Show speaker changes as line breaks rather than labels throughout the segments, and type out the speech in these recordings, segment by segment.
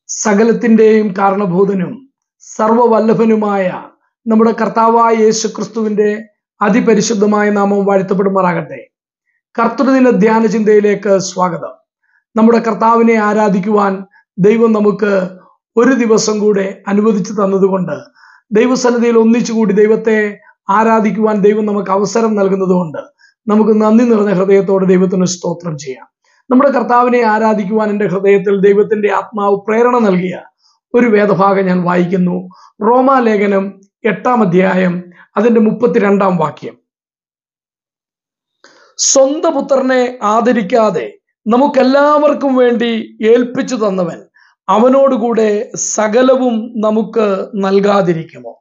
സകലത്തിന്റെയും കാരണഭൂതനും സർവവല്ലഭനുമായ നമ്മുടെ കർത്താവായ യേശുക്രിസ്തുവിന്റെ അതിപരിശുദ്ധമായ നാമം വാഴ്ത്തപ്പെടുമാറാകട്ടെ. കർത്തൃദിന ധ്യാന ചിന്തയിലേക്ക് സ്വാഗതം. നമ്മുടെ കർത്താവിനെ ആരാധിക്കുവാൻ ദൈവം നമുക്ക് ഒരു ദിവസം കൂടെ അനുവദിച്ചു തന്നതുകൊണ്ട്, ദൈവസന്നിധിയിൽ ഒന്നിച്ചുകൂടി ദൈവത്തെ ആരാധിക്കുവാൻ ദൈവം നമുക്ക് അവസരം നൽകുന്നതുകൊണ്ട് നമുക്ക് നന്ദി നിറഞ്ഞ ഹൃദയത്തോടെ ദൈവത്തിന് സ്തോത്രം ചെയ്യാം. നമ്മുടെ കർത്താവിനെ ആരാധിക്കുവാൻ എൻ്റെ ഹൃദയത്തിൽ ദൈവത്തിന്റെ ആത്മാവ് പ്രേരണ നൽകിയ ഒരു വേദഭാഗം ഞാൻ വായിക്കുന്നു. റോമാലേഖനം 8-ാം അധ്യായം അതിന്റെ 32-ാം വാക്യം. സ്വന്തം പുത്രനെ ആദരിക്കാതെ നമുക്കെല്ലാവർക്കും വേണ്ടി ഏൽപ്പിച്ചു തന്നവൻ അവനോടുകൂടെ സകലവും നമുക്ക് നൽകാതിരിക്കുമോ?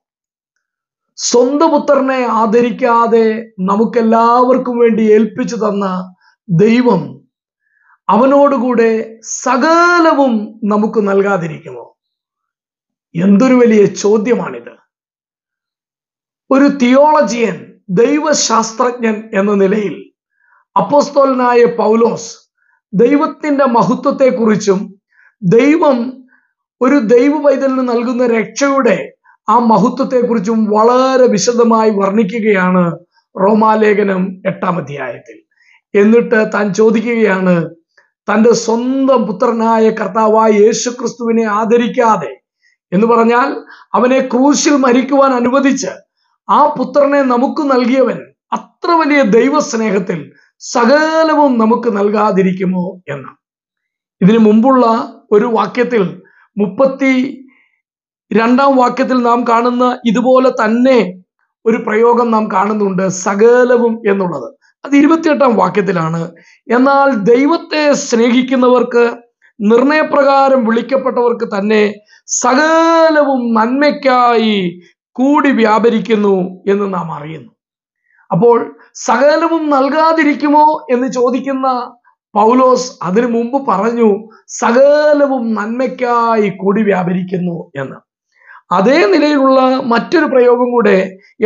സ്വന്തം പുത്രനെ ആദരിക്കാതെ നമുക്കെല്ലാവർക്കും വേണ്ടി ഏൽപ്പിച്ചു തന്ന ദൈവം അവനോടുകൂടെ സകലവും നമുക്ക് നൽകാതിരിക്കുമോ? എന്തൊരു വലിയ ചോദ്യമാണിത്. ഒരു തിയോളജിയൻ, ദൈവശാസ്ത്രജ്ഞൻ എന്ന നിലയിൽ അപ്പോസ്തലനായ പൗലോസ് ദൈവത്തിന്റെ മഹത്വത്തെക്കുറിച്ചും ദൈവം ഒരു ദൈവ പൈതലിന് നൽകുന്ന രക്ഷയുടെ ആ മഹത്വത്തെക്കുറിച്ചും വളരെ വിശദമായി വർണ്ണിക്കുകയാണ് റോമാലേഖനം 8-ാം അധ്യായത്തിൽ. എന്നിട്ട് താൻ ചോദിക്കുകയാണ്, തൻ്റെ സ്വന്തം പുത്രനായ കർത്താവായ യേശുക്രിസ്തുവിനെ ആദരിക്കാതെ, എന്ന് പറഞ്ഞാൽ അവനെ ക്രൂശിൽ മരിക്കുവാൻ അനുവദിച്ച് ആ പുത്രനെ നമുക്ക് നൽകിയവൻ അത്ര വലിയ ദൈവസ്നേഹത്തിൽ സകലവും നമുക്ക് നൽകാതിരിക്കുമോ എന്ന്. ഇതിനു മുമ്പുള്ള ഒരു വാക്യത്തിൽ 32-ാം വാക്യത്തിൽ നാം കാണുന്ന ഇതുപോലെ തന്നെ ഒരു പ്രയോഗം നാം കാണുന്നുണ്ട്, സകലവും എന്നുള്ളത്. അത് 28-ാം വാക്യത്തിലാണ്. എന്നാൽ ദൈവത്തെ സ്നേഹിക്കുന്നവർക്ക്, നിർണയപ്രകാരം വിളിക്കപ്പെട്ടവർക്ക് തന്നെ സകലവും നന്മയ്ക്കായി കൂടി വ്യാപരിക്കുന്നു എന്ന് നാം അറിയുന്നു. അപ്പോൾ സകലവും നൽകാതിരിക്കുമോ എന്ന് ചോദിക്കുന്ന പൗലോസ് അതിനു മുമ്പ് പറഞ്ഞു സകലവും നന്മയ്ക്കായി കൂടി വ്യാപരിക്കുന്നു എന്ന്. അതേ നിലയിലുള്ള മറ്റൊരു പ്രയോഗം കൂടെ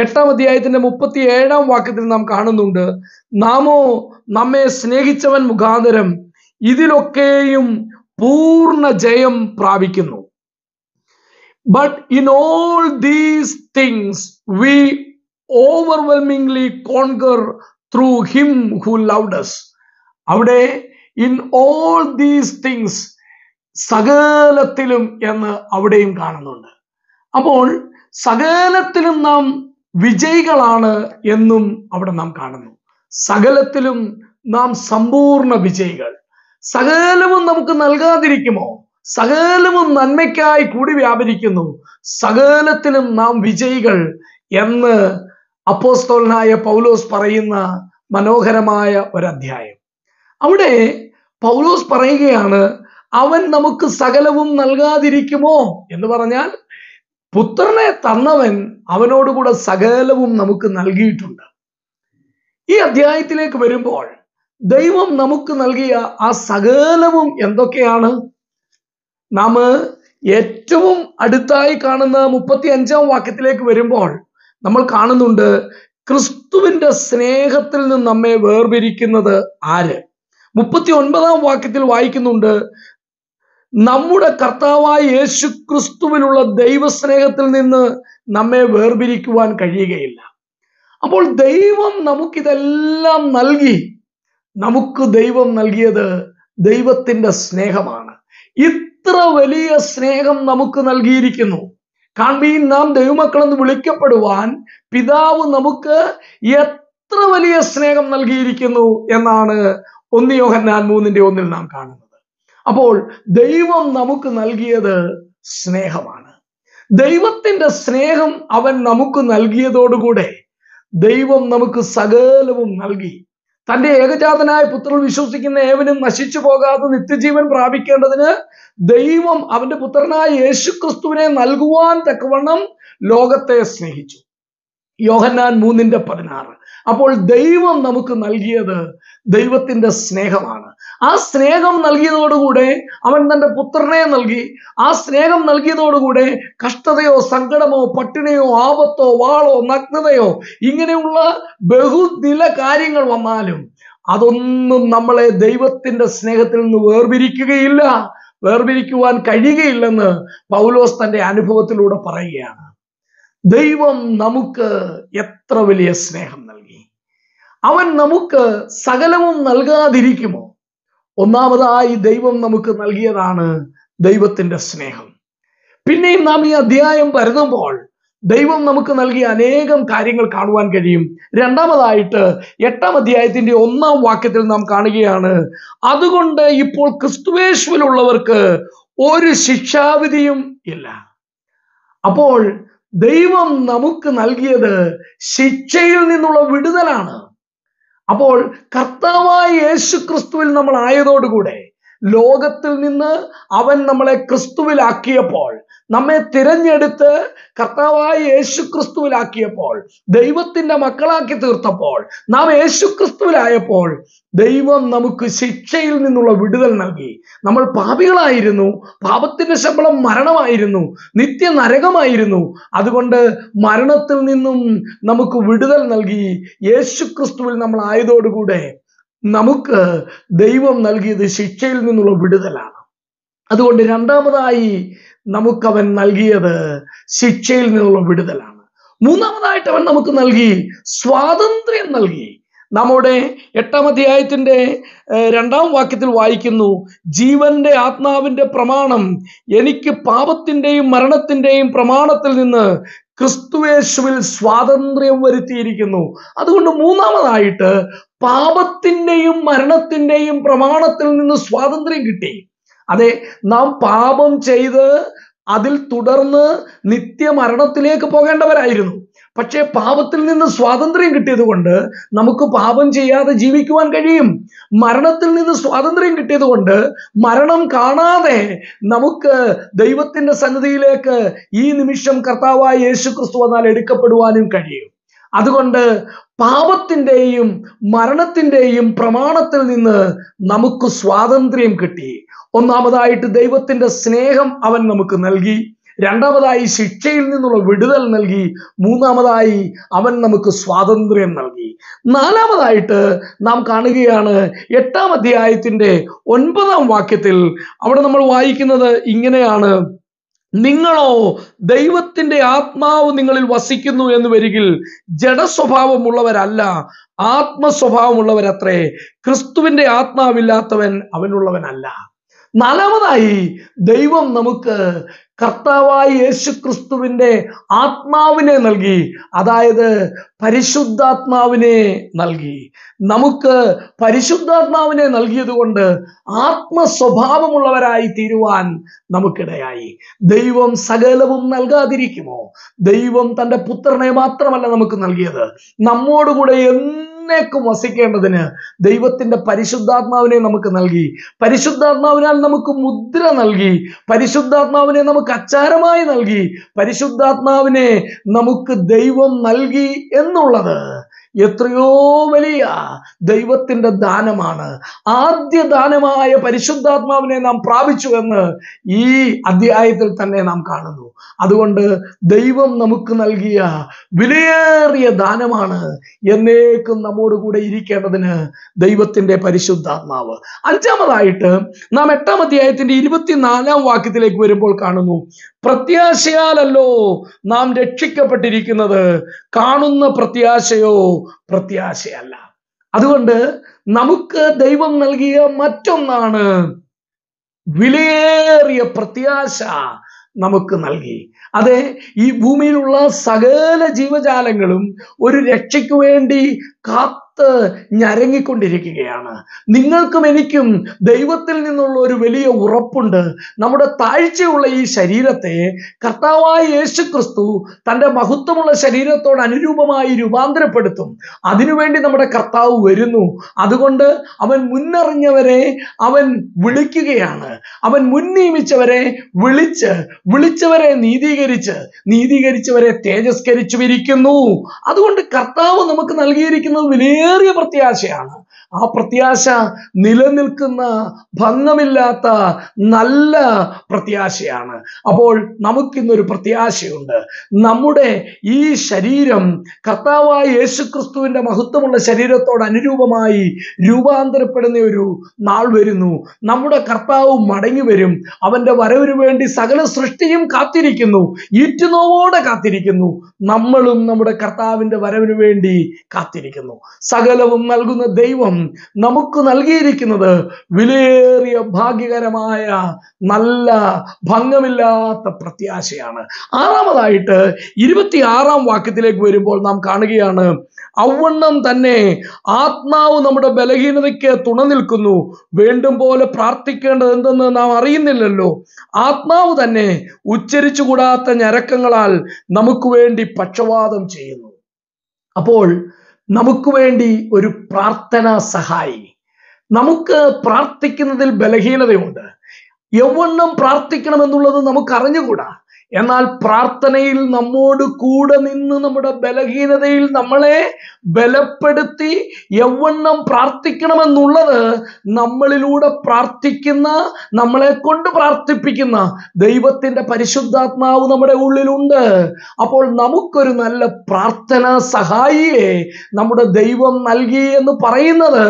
8-ാം അധ്യായത്തിന്റെ 37-ാം വാക്യത്തിൽ നാം കാണുന്നുണ്ട്. നാമോ നമ്മെ സ്നേഹിച്ചവൻ മുഖാന്തരം ഇതിലൊക്കെയും പൂർണ്ണ ജയം പ്രാപിക്കുന്നു. But in all these things we overwhelmingly conquer through him who loved us. അവിടെ in all these things, സകലത്തിലും എന്ന് അവിടെയും കാണുന്നുണ്ട്. അപ്പോൾ സകലത്തിലും നാം വിജയികളാണ് എന്നും അവിടെ നാം കാണുന്നു. സകലത്തിലും നാം സമ്പൂർണ്ണ വിജയികൾ. സകലവും നമുക്ക് നൽകാതിരിക്കുമോ? സകലവും നന്മയ്ക്കായി കൂടി വ്യാപരിക്കുന്നു, സകലത്തിലും നാം വിജയികൾ എന്ന് അപ്പോസ്തലനായ പൗലോസ് പറയുന്ന മനോഹരമായ ഒരധ്യായം. അവിടെ പൗലോസ് പറയുകയാണ്, അവൻ നമുക്ക് സകലവും നൽകാതിരിക്കുമോ എന്ന് പറഞ്ഞാൽ പുത്രനെ തന്നവൻ അവനോടുകൂടെ സകലവും നമുക്ക് നൽകിയിട്ടുണ്ട്. ഈ അധ്യായത്തിലേക്ക് വരുമ്പോൾ ദൈവം നമുക്ക് നൽകിയ ആ സകലവും എന്തൊക്കെയാണ്? നാം ഏറ്റവും അടുത്തായി കാണുന്ന 35-ാം വാക്യത്തിലേക്ക് വരുമ്പോൾ നമ്മൾ കാണുന്നുണ്ട്, ക്രിസ്തുവിന്റെ സ്നേഹത്തിൽ നിന്ന് നമ്മെ വേർപിരിക്കുന്നത് ആര്? 39-ാം വാക്യത്തിൽ വായിക്കുന്നുണ്ട്, നമ്മുടെ കർത്താവായ യേശു ക്രിസ്തുവിലുള്ള ദൈവസ്നേഹത്തിൽ നിന്ന് നമ്മെ വേർപിരിക്കുവാൻ കഴിയുകയില്ല. അപ്പോൾ ദൈവം നമുക്കിതെല്ലാം നൽകി. നമുക്ക് ദൈവം നൽകിയത് ദൈവത്തിന്റെ സ്നേഹമാണ്. ഇത്ര വലിയ സ്നേഹം നമുക്ക് നൽകിയിരിക്കുന്നു. കാൺമീൻ, നാം ദൈവമക്കളെന്ന് വിളിക്കപ്പെടുവാൻ പിതാവ് നമുക്ക് എത്ര വലിയ സ്നേഹം നൽകിയിരിക്കുന്നു എന്നാണ് 1 യോഹന്നാൻ 3:1 നാം കാണുന്നത്. അപ്പോൾ ദൈവം നമുക്ക് നൽകിയത് സ്നേഹമാണ്. ദൈവത്തിന്റെ സ്നേഹം അവൻ നമുക്ക് നൽകിയതോടുകൂടെ ദൈവം നമുക്ക് സകലവും നൽകി. തന്റെ ഏകജാതനായ പുത്രൻ വിശ്വസിക്കുന്ന ഏവനും നശിച്ചു പോകാതെ നിത്യജീവൻ പ്രാപിക്കേണ്ടതിന് ദൈവം അവന്റെ പുത്രനായ യേശുക്രിസ്തുവിനെ നൽകുവാൻ തക്കവണ്ണം ലോകത്തെ സ്നേഹിച്ചു. യോഹന്നാൻ 3:16. അപ്പോൾ ദൈവം നമുക്ക് നൽകിയത് ദൈവത്തിന്റെ സ്നേഹമാണ്. ആ സ്നേഹം നൽകിയതോടുകൂടെ അവൻ തന്റെ പുത്രനെ നൽകി. ആ സ്നേഹം നൽകിയതോടുകൂടെ കഷ്ടതയോ സങ്കടമോ പട്ടിണിയോ ആപത്തോ വാളോ നഗ്നതയോ ഇങ്ങനെയുള്ള ബഹുനില കാര്യങ്ങൾ വന്നാലും അതൊന്നും നമ്മളെ ദൈവത്തിന്റെ സ്നേഹത്തിൽ നിന്ന് വേർപിരിക്കുകയില്ല, വേർപിരിക്കുവാൻ കഴിയുകയില്ലെന്ന് പൗലോസ് തന്റെ അനുഭവത്തിലൂടെ പറയുകയാണ്. ദൈവം നമുക്ക് എത്ര വലിയ സ്നേഹം നൽകി! അവൻ നമുക്ക് സകലവും നൽകാതിരിക്കുമോ? ഒന്നാമതായി ദൈവം നമുക്ക് നൽകിയതാണ് ദൈവത്തിന്റെ സ്നേഹം. പിന്നെയും നാം ഈ അധ്യായം വരുമ്പോൾ ദൈവം നമുക്ക് നൽകിയ അനേകം കാര്യങ്ങൾ കാണുവാൻ കഴിയും. രണ്ടാമതായിട്ട് 8-ാം അധ്യായത്തിന്റെ 1-ാം വാക്യത്തിൽ നാം കാണുകയാണ്, അതുകൊണ്ട് ഇപ്പോൾ ക്രിസ്തുയേശുവിലുള്ളവർക്ക് ഒരു ശിക്ഷാവിധിയും ഇല്ല. അപ്പോൾ ദൈവം നമുക്ക് നൽകിയത് ശിക്ഷയിൽ നിന്നുള്ള വിടുതലാണ്. അപ്പോൾ കർത്താവായ യേശു ക്രിസ്തുവിൽ നമ്മൾ ആയതോടുകൂടെ ലോകത്തിൽ നിന്ന് അവൻ നമ്മളെ ക്രിസ്തുവിലാക്കിയപ്പോൾ, നമ്മെ തിരഞ്ഞെടുത്ത് കർത്താവായ യേശു ക്രിസ്തുവിലാക്കിയപ്പോൾ, ദൈവത്തിന്റെ മക്കളാക്കി തീർത്തപ്പോൾ, നാം യേശു ക്രിസ്തുവിലായപ്പോൾ ദൈവം നമുക്ക് ശിക്ഷയിൽ നിന്നുള്ള വിടുതൽ നൽകി. നമ്മൾ പാപികളായിരുന്നു, പാപത്തിന്റെ ശമ്പളം മരണമായിരുന്നു, നിത്യ നരകമായിരുന്നു. അതുകൊണ്ട് മരണത്തിൽ നിന്നും നമുക്ക് വിടുതൽ നൽകി. യേശു ക്രിസ്തുവിൽ നമ്മൾ ആയതോടുകൂടെ നമുക്ക് ദൈവം നൽകിയത് ശിക്ഷയിൽ നിന്നുള്ള വിടുതലാണ്. അതുകൊണ്ട് രണ്ടാമതായി നമുക്കവൻ നൽകിയത് ശിക്ഷയിൽ നിന്നുള്ള വിടുതലാണ്. മൂന്നാമതായിട്ട് അവൻ നമുക്ക് നൽകി സ്വാതന്ത്ര്യം നൽകി. നമ്മുടെ 8-ാം അധ്യായത്തിന്റെ 2-ാം വാക്യത്തിൽ വായിക്കുന്നു, ജീവന്റെ ആത്മാവിന്റെ പ്രമാണം എനിക്ക് പാപത്തിന്റെയും മരണത്തിന്റെയും പ്രമാണത്തിൽ നിന്ന് ക്രിസ്തുയേശുവിൽ സ്വാതന്ത്ര്യം വരുത്തിയിരിക്കുന്നു. അതുകൊണ്ട് മൂന്നാമതായിട്ട് പാപത്തിന്റെയും മരണത്തിന്റെയും പ്രമാണത്തിൽ നിന്ന് സ്വാതന്ത്ര്യം കിട്ടി. അതെ, നാം പാപം ചെയ്ത് അതിൽ തുടർന്ന് നിത്യമരണത്തിലേക്ക് പോകേണ്ടവരായിരുന്നു. പക്ഷേ പാപത്തിൽ നിന്ന് സ്വാതന്ത്ര്യം കിട്ടിയത് കൊണ്ട് നമുക്ക് പാപം ചെയ്യാതെ ജീവിക്കുവാൻ കഴിയും. മരണത്തിൽ നിന്ന് സ്വാതന്ത്ര്യം കിട്ടിയത് കൊണ്ട് മരണം കാണാതെ നമുക്ക് ദൈവത്തിന്റെ സന്നിധിയിലേക്ക് ഈ നിമിഷം കർത്താവായ യേശു ക്രിസ്തു വന്നാൽ എടുക്കപ്പെടുവാനും കഴിയും. അതുകൊണ്ട് പാപത്തിന്റെയും മരണത്തിന്റെയും പ്രമാണത്തിൽ നിന്ന് നമുക്ക് സ്വാതന്ത്ര്യം കിട്ടി. ഒന്നാമതായിട്ട് ദൈവത്തിന്റെ സ്നേഹം അവൻ നമുക്ക് നൽകി. രണ്ടാമതായി ശിക്ഷയിൽ നിന്നുള്ള വിടുതൽ നൽകി. മൂന്നാമതായി അവൻ നമുക്ക് സ്വാതന്ത്ര്യം നൽകി. നാലാമതായിട്ട് നാം കാണുകയാണ് 8-ാം അധ്യായത്തിന്റെ 9-ാം വാക്യത്തിൽ. അവിടെ നമ്മൾ വായിക്കുന്നത് ഇങ്ങനെയാണ്, നിങ്ങളോ ദൈവത്തിന്റെ ആത്മാവ് നിങ്ങളിൽ വസിക്കുന്നു എന്ന് വരികിൽ ജഡസ്വഭാവമുള്ളവരല്ല, ആത്മസ്വഭാവമുള്ളവരത്രേ. ക്രിസ്തുവിന്റെ ആത്മാവില്ലാത്തവൻ അവനുള്ളവനല്ല. നാലാമതായി ദൈവം നമുക്ക് കർത്താവായ യേശു ക്രിസ്തുവിന്റെ ആത്മാവിനെ നൽകി. അതായത് പരിശുദ്ധാത്മാവിനെ നൽകി. നമുക്ക് പരിശുദ്ധാത്മാവിനെ നൽകിയത് കൊണ്ട് ആത്മസ്വഭാവമുള്ളവരായി തീരുവാൻ നമുക്കിടയായി. ദൈവം സകലവും നൽകാതിരിക്കുമോ? ദൈവം തന്റെ പുത്രനെ മാത്രമല്ല നമുക്ക് നൽകിയത്, നമ്മോടുകൂടെ എന്നേക്കും വസിക്കേണ്ടതിന് ദൈവത്തിന്റെ പരിശുദ്ധാത്മാവിനെ നമുക്ക് നൽകി. പരിശുദ്ധാത്മാവിനാൽ നമുക്ക് മുദ്ര നൽകി. പരിശുദ്ധാത്മാവിനെ നമുക്ക് അച്ചാരമായി നൽകി. പരിശുദ്ധാത്മാവിനെ നമുക്ക് ദൈവം നൽകി എന്നുള്ളത് എത്രയോ വലിയ ദൈവത്തിന്റെ ദാനമാണ്. ആദ്യ ദാനമായ പരിശുദ്ധാത്മാവിനെ നാം പ്രാപിച്ചു എന്ന് ഈ അധ്യായത്തിൽ തന്നെ നാം കാണുന്നു. അതുകൊണ്ട് ദൈവം നമുക്ക് നൽകിയ വിലയേറിയ ദാനമാണ് എന്നേക്കും നമ്മോട് കൂടെ ഇരിക്കേണ്ടതിന് ദൈവത്തിന്റെ പരിശുദ്ധാത്മാവ്. അഞ്ചാമതായിട്ട് നാം 8-ാം അധ്യായത്തിന്റെ 24-ാം വാക്യത്തിലേക്ക് വരുമ്പോൾ കാണുന്നു, പ്രത്യാശയാലല്ലോ നാം രക്ഷിക്കപ്പെട്ടിരിക്കുന്നത്, കാണുന്ന പ്രത്യാശയോ പ്രത്യാശയല്ല. അതുകൊണ്ട് നമുക്ക് ദൈവം നൽകിയ മറ്റൊന്നാണ് വിലയേറിയ പ്രത്യാശ നമുക്ക് നൽകി. അതെ, ഈ ഭൂമിയിലുള്ള സകല ജീവജാലങ്ങളും ഒരു രക്ഷയ്ക്ക് വേണ്ടി ഞരങ്ങിക്കൊണ്ടിരിക്കുകയാണ്. നിങ്ങൾക്കും എനിക്കും ദൈവത്തിൽ നിന്നുള്ള ഒരു വലിയ ഉറപ്പുണ്ട്. നമ്മുടെ താഴ്ചയുള്ള ഈ ശരീരത്തെ കർത്താവായ യേശു ക്രിസ്തു തൻ്റെ മഹത്വമുള്ള ശരീരത്തോട് അനുരൂപമായി രൂപാന്തരപ്പെടുത്തും. അതിനുവേണ്ടി നമ്മുടെ കർത്താവ് വരുന്നു. അതുകൊണ്ട് അവൻ മുന്നറിഞ്ഞവരെ അവൻ വിളിക്കുകയാണ്. അവൻ മുൻ നിയമിച്ചവരെ വിളിച്ചവരെ നീതീകരിച്ചവരെ തേജസ്കരിച്ചുമിരിക്കുന്നു. അതുകൊണ്ട് കർത്താവ് നമുക്ക് നൽകിയിരിക്കുന്നത് വിലയേറിയ പ്രത്യാശയാണ്. ആ പ്രത്യാശ നിലനിൽക്കുന്ന, ഭംഗമില്ലാത്ത നല്ല പ്രത്യാശയാണ്. അപ്പോൾ നമുക്കിന്നൊരു പ്രത്യാശയുണ്ട്. നമ്മുടെ ഈ ശരീരം കർത്താവായ യേശുക്രിസ്തുവിന്റെ മഹത്വമുള്ള ശരീരത്തോട് അനുരൂപമായി രൂപാന്തരപ്പെടുന്ന ഒരു നാൾ വരുന്നു. നമ്മുടെ കർത്താവ് മടങ്ങി വരും. അവന്റെ വരവിന് വേണ്ടി സകല സൃഷ്ടിയും കാത്തിരിക്കുന്നു, ഈറ്റുനോവോടെ കാത്തിരിക്കുന്നു. നമ്മളും നമ്മുടെ കർത്താവിന്റെ വരവിന് വേണ്ടി കാത്തിരിക്കുന്നു. സകലവും നൽകുന്ന ദൈവം നമുക്ക് നൽകിയിരിക്കുന്നത് വിലയേറിയ ഭാഗ്യകരമായ നല്ല ഭംഗമില്ലാത്ത പ്രത്യാശയാണ്. ആറാമതായിട്ട് 26-ാം വാക്യത്തിലേക്ക് വരുമ്പോൾ നാം കാണുകയാണ്, ഔവണ്ണം തന്നെ ആത്മാവ് നമ്മുടെ ബലഹീനതയ്ക്ക് തുണ നിൽക്കുന്നു. വേണ്ടും പോലെ പ്രാർത്ഥിക്കേണ്ടത് എന്തെന്ന് നാം അറിയുന്നില്ലല്ലോ. ആത്മാവ് തന്നെ ഉച്ചരിച്ചുകൂടാത്ത ഞരക്കങ്ങളാൽ നമുക്ക് വേണ്ടി പക്ഷവാദം ചെയ്യുന്നു. അപ്പോൾ നമുക്ക് വേണ്ടി ഒരു പ്രാർത്ഥനാ സഹായി. നമുക്ക് പ്രാർത്ഥിക്കുന്നതിൽ ബലഹീനതയുണ്ട്. എവണ്ണം പ്രാർത്ഥിക്കണമെന്നുള്ളത് നമുക്ക് അറിഞ്ഞുകൂടാ. എന്നാൽ പ്രാർത്ഥനയിൽ നമ്മോട് കൂടെ നിന്ന് നമ്മുടെ ബലഹീനതയിൽ നമ്മളെ ബലപ്പെടുത്തി എവണ്ണം പ്രാർത്ഥിക്കണമെന്നുള്ളത് നമ്മളിലൂടെ പ്രാർത്ഥിക്കുന്ന, നമ്മളെ കൊണ്ട് പ്രാർത്ഥിപ്പിക്കുന്ന ദൈവത്തിന്റെ പരിശുദ്ധാത്മാവ് നമ്മുടെ ഉള്ളിലുണ്ട്. അപ്പോൾ നമുക്കൊരു നല്ല പ്രാർത്ഥനാ സഹായിയെ നമ്മുടെ ദൈവം നൽകി എന്ന് പറയുന്നത്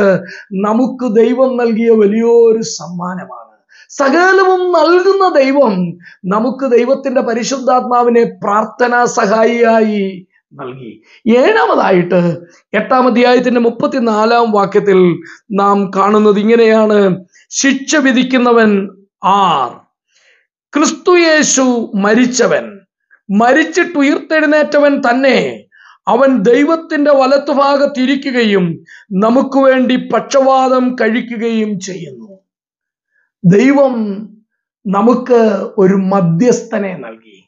നമുക്ക് ദൈവം നൽകിയ വലിയൊരു സമ്മാനമാണ്. സകലവും നൽകുന്ന ദൈവം നമുക്ക് ദൈവത്തിന്റെ പരിശുദ്ധാത്മാവിനെ പ്രാർത്ഥനാ സഹായിയായി നൽകി. ഏഴാമതായിട്ട് 8-ാം അധ്യായത്തിന്റെ 34-ാം വാക്യത്തിൽ നാം കാണുന്നത് ഇങ്ങനെയാണ്, ശിക്ഷ വിധിക്കുന്നവൻ ആർ? ക്രിസ്തു യേശു മരിച്ചവൻ, മരിച്ചിട്ടുയർത്തെഴുന്നേറ്റവൻ തന്നെ. അവൻ ദൈവത്തിന്റെ വലത്തുഭാഗത്തിരിക്കുകയും നമുക്ക് വേണ്ടി പക്ഷവാദം കഴിക്കുകയും ചെയ്യുന്നു. ദൈവം നമുക്ക് ഒരു മധ്യസ്ഥനെ നൽകി.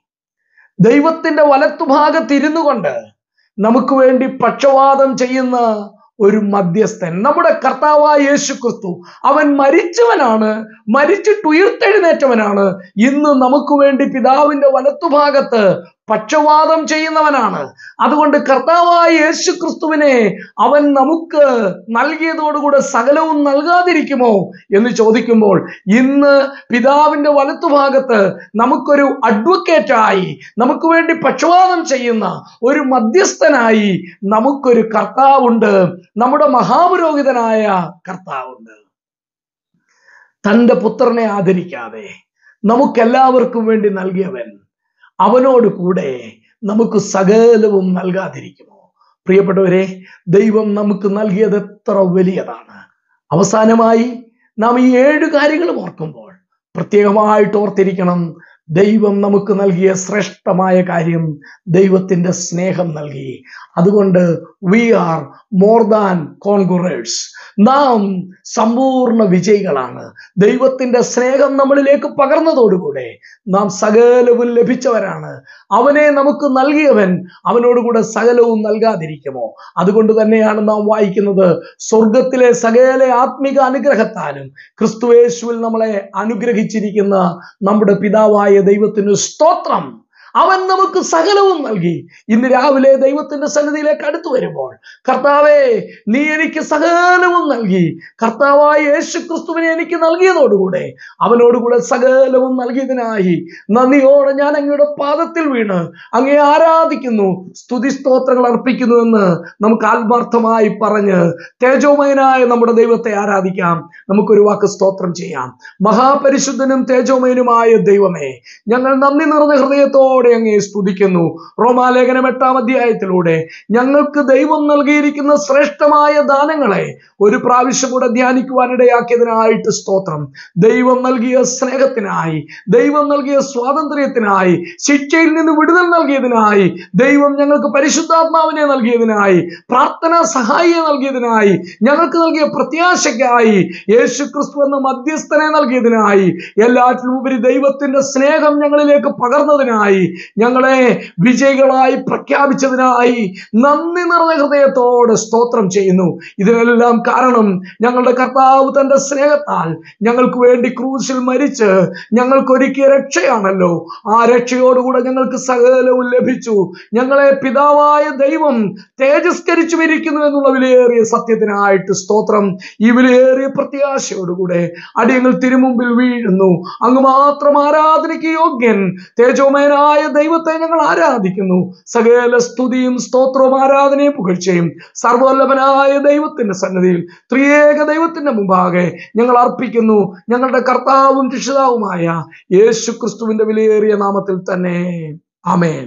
ദൈവത്തിന്റെ വലത്തുഭാഗത്തിരുന്നു കൊണ്ട് നമുക്ക് വേണ്ടി പക്ഷവാദം ചെയ്യുന്ന ഒരു മധ്യസ്ഥൻ, നമ്മുടെ കർത്താവായ യേശു ക്രിസ്തു. അവൻ മരിച്ചവനാണ്, മരിച്ചിട്ടുയർത്തെഴുന്നേറ്റവനാണ്. ഇന്ന് നമുക്ക് വേണ്ടി പിതാവിന്റെ വലത്തുഭാഗത്ത് പക്ഷവാദം ചെയ്യുന്നവനാണ്. അതുകൊണ്ട് കർത്താവായ യേശു ക്രിസ്തുവിനെ അവൻ നമുക്ക് നൽകിയതോടുകൂടെ സകലവും നൽകാതിരിക്കുമോ എന്ന് ചോദിക്കുമ്പോൾ, ഇന്ന് പിതാവിന്റെ വലത്തുഭാഗത്ത് നമുക്കൊരു അഡ്വക്കേറ്റായി, നമുക്ക് വേണ്ടി പക്ഷവാദം ചെയ്യുന്ന ഒരു മധ്യസ്ഥനായി നമുക്കൊരു കർത്താവുണ്ട്. നമ്മുടെ മഹാപുരോഹിതനായ കർത്താവുണ്ട്. തൻ്റെ പുത്രനെ ആദരിക്കാതെ നമുക്കെല്ലാവർക്കും വേണ്ടി നൽകിയവൻ, അവനോട് കൂടെ നമുക്ക് സകലവും നൽകാതിരിക്കുമോ? പ്രിയപ്പെട്ടവരെ, ദൈവം നമുക്ക് നൽകിയത് എത്ര വലിയതാണ്. അവസാനമായി നാം ഈ 7 കാര്യങ്ങളും ഓർക്കുമ്പോൾ പ്രത്യേകമായിട്ട് ഓർത്തിരിക്കണം, ദൈവം നമുക്ക് നൽകിയ ശ്രേഷ്ഠമായ കാര്യം ദൈവത്തിന്റെ സ്നേഹം നൽകി. അതുകൊണ്ട് വി ആർ മോർ ദാൻ കോൺകുറേഴ്സ്. നാം സമ്പൂർണ്ണ വിജയികളാണ്. ദൈവത്തിന്റെ സ്നേഹം നമ്മളിലേക്ക് പകർന്നതോടുകൂടെ നാം സകലവും ലഭിച്ചവരാണ്. അവനെ നമുക്ക് നൽകിയവൻ അവനോടുകൂടെ സകലവും നൽകാതിരിക്കുമോ? അതുകൊണ്ട് തന്നെയാണ് നാം വായിക്കുന്നത്, സ്വർഗത്തിലെ സകല ആത്മിക അനുഗ്രഹത്താലും ക്രിസ്തുയേശുവിൽ നമ്മളെ അനുഗ്രഹിച്ചിരിക്കുന്ന നമ്മുടെ പിതാവായ ദൈവത്തിന് സ്തോത്രം. അവൻ നമുക്ക് സകലവും നൽകി. ഇന്ന് രാവിലെ ദൈവത്തിന്റെ സന്നിധിയിലേക്ക് അടുത്തു വരുമ്പോൾ, കർത്താവേ, നീ എനിക്ക് സകലവും നൽകി. കർത്താവായ യേശു ക്രിസ്തുവിനെ എനിക്ക് നൽകിയതോടുകൂടെ അവനോടുകൂടെ സകലവും നൽകിയതിനായി നന്ദിയോടെ ഞാൻ അങ്ങയുടെ പാദത്തിൽ വീണ് അങ്ങയെ ആരാധിക്കുന്നു, സ്തുതി സ്തോത്രങ്ങൾ അർപ്പിക്കുന്നു എന്ന് നമുക്ക് ആത്മാർത്ഥമായി പറഞ്ഞ് തേജോമയനായ നമ്മുടെ ദൈവത്തെ ആരാധിക്കാം. നമുക്കൊരു വാക്ക് സ്തോത്രം ചെയ്യാം. മഹാപരിശുദ്ധനും തേജോമയനുമായ ദൈവമേ, ഞങ്ങൾ നന്ദി നിറഞ്ഞ ഹൃദയത്തോടെ ഹൃദയത്തോടെ അങ്ങയെ സ്തുതിക്കുന്നു. റോമാലേഖനം 8-ാം അധ്യായത്തിലൂടെ ഞങ്ങൾക്ക് ദൈവം നൽകിയിരിക്കുന്ന ശ്രേഷ്ഠമായ ദാനങ്ങളെ ഒരു പ്രാവശ്യം കൂടെ ധ്യാനിക്കുവാനിടയാക്കിയതിനായിട്ട് സ്തോത്രം. ദൈവം നൽകിയ സ്നേഹത്തിനായി, ദൈവം നൽകിയ സ്വാതന്ത്ര്യത്തിനായി, ശിക്ഷയിൽ നിന്ന് വിടുതൽ നൽകിയതിനായി, ദൈവം ഞങ്ങൾക്ക് പരിശുദ്ധാത്മാവിനെ നൽകിയതിനായി, പ്രാർത്ഥനാ സഹായിയെ നൽകിയതിനായി, ഞങ്ങൾക്ക് നൽകിയ പ്രത്യാശയ്ക്കായി, യേശുക്രിസ്തു എന്ന മധ്യസ്ഥനെ നൽകിയതിനായി, എല്ലാറ്റിലും ഉപരി ദൈവത്തിന്റെ സ്നേഹം ഞങ്ങളിലേക്ക് പകർന്നതിനായി, ഞങ്ങളെ വിജയികളായി പ്രഖ്യാപിച്ചതിനായി നന്ദി നിറഞ്ഞ ഹൃദയത്തോടെ സ്തോത്രം ചെയ്യുന്നു. ഇതിനെല്ലാം കാരണം ഞങ്ങളുടെ കർത്താവ് തന്റെ സ്നേഹത്താൽ ഞങ്ങൾക്ക് വേണ്ടി ക്രൂശിൽ മരിച്ച് ഞങ്ങൾക്കൊരുക്കിയ രക്ഷയാണല്ലോ. ആ രക്ഷയോടുകൂടെ ഞങ്ങൾക്ക് സകലവും ലഭിച്ചു. ഞങ്ങളെ പിതാവായ ദൈവം തേജസ്കരിച്ചു ഇരിക്കുന്നു എന്നുള്ള വിലയേറിയ സത്യത്തിനായിട്ട് സ്തോത്രം. ഈ വിലയേറിയ പ്രത്യാശയോടുകൂടെ അടിയങ്ങൾ തിരുമുമ്പിൽ വീഴുന്നു. അങ്ങ് മാത്രം ആരാധനയ്ക്ക് യോഗ്യൻ തേജോമയനായ ദൈവത്തെ ഞങ്ങൾ ആരാധിക്കുന്നു. സകല സ്തുതിയും സ്തോത്രവും ആരാധനയും പുകഴ്ചയും സർവ്വവല്ലഭനായ ദൈവത്തിന്റെ സന്നിധിയിൽ, ത്രിയേക ദൈവത്തിന്റെ മുമ്പാകെ ഞങ്ങൾ അർപ്പിക്കുന്നു. ഞങ്ങളുടെ കർത്താവും രക്ഷിതാവുമായ യേശുക്രിസ്തുവിന്റെ വിലയേറിയ നാമത്തിൽ തന്നെ. ആമേൻ.